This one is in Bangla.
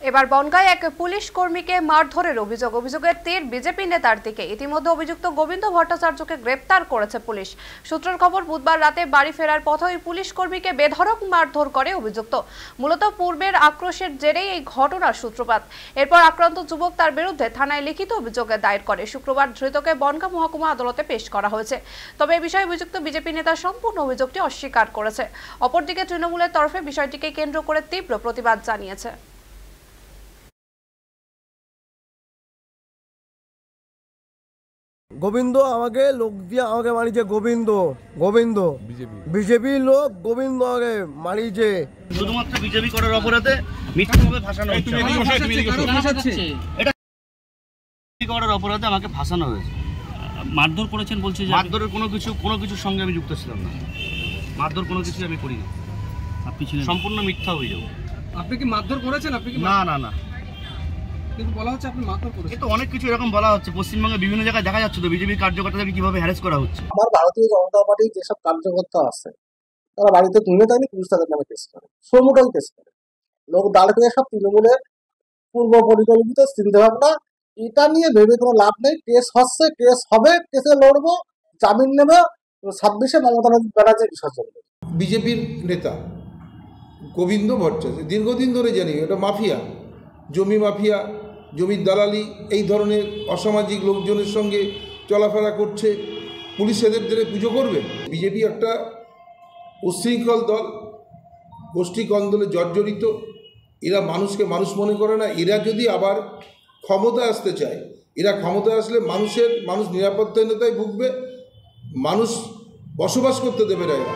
এবার বনগাঁয় এক পুলিশ কর্মীকে মারধরের অভিযোগের তীর বিজেপি নেতার দিকে। ইতিমধ্যে অভিযুক্ত গোবিন্দ ভট্টাচার্যকে গ্রেপ্তার করেছে পুলিশ। সূত্রের খবর, বুধবার রাতে বাড়ি ফেরার পথে ওই পুলিশ কর্মীকে বেধড়ক মারধর করে অভিযুক্ত। মূলত পূর্বের আক্রোশের জেরেই এই ঘটনার সূত্রপাত। এরপর আক্রান্ত যুবক তার বিরুদ্ধে থানায় লিখিত অভিযোগ দায়ের করে। শুক্রবার ধৃতকে বনগাঁ মহকুমা আদালতে পেশ করা হয়েছে। তবে এ বিষয়ে অভিযুক্ত বিজেপি নেতা সম্পূর্ণ অভিযোগটি অস্বীকার করেছে। অপরদিকে তৃণমূলের তরফে বিষয়টিকে কেন্দ্র করে তীব্র প্রতিবাদ জানিয়েছে। গোবিন্দ আমাকে লোক দিয়ে আমাকে মারিছে। গোবিন্দ বিজেপি লোক গোবিন্দ আমাকে মারিছে শুধুমাত্র বিজেপি করার অপরাধে মিথ্যাভাবে ভাসানো হচ্ছে। এটা করার অপরাধে আমাকে ভাসানো হয়েছে। মারধর করেছেন বলছে। মারধরের কোনো কিছুর সঙ্গে আমি যুক্ত ছিলাম না। মারধর কোনো কিছু আমি করিনি। আপনি ছিলেন সম্পূর্ণ মিথ্যা অভিযোগ। আপনি কি মারধর করেছেন? আপনি কি? না, কিন্তু বলা হচ্ছে আপনি মারধর করেছেন। এটা অনেক কিছু এরকম বলা হচ্ছে। পশ্চিমবঙ্গে বিভিন্ন জায়গায় দেখা যাচ্ছে তো বিজেপির কার্যকর্তাদেরকে কিভাবে হ্যারাস করা হচ্ছে। আমার ভারতীয় জনতা পার্টির যেসব কার্যকর্তা আছে তারা বাড়িতে তুলে থাকলে পুলিশ তাদের নামে কেস করে, সমুটাই কেস করে। লোক দাঁড় করে সব তৃণমূলের পূর্ব পরিকল্পিত চিন্তাভাবনা। এটা নিয়ে ভেবে কোনো লাভ নেই। কেস হচ্ছে, কেস হবে, কেসে লড়বো, জামিন নেবে। 26-এ মমতা ব্যানার্জি বিসর্জন দেবে। বিজেপির নেতা গোবিন্দ ভট্টাচার্য দীর্ঘদিন ধরে জানি এটা মাফিয়া, জমি মাফিয়া, জমির দালালি, এই ধরনের অসামাজিক লোকজনের সঙ্গে চলাফেরা করছে। পুলিশ এদের ধরে পুজো করবে? বিজেপি একটা উচ্ছৃঙ্খল দল, গোষ্ঠী কন্দলে জর্জরিত। এরা মানুষকে মানুষ মনে করে না। এরা যদি আবার ক্ষমতা আসতে চায়, এরা ক্ষমতা আসলে মানুষ নিরাপত্তাহীনতায় ভুগবে, মানুষ বসবাস করতে দেবে না এরা।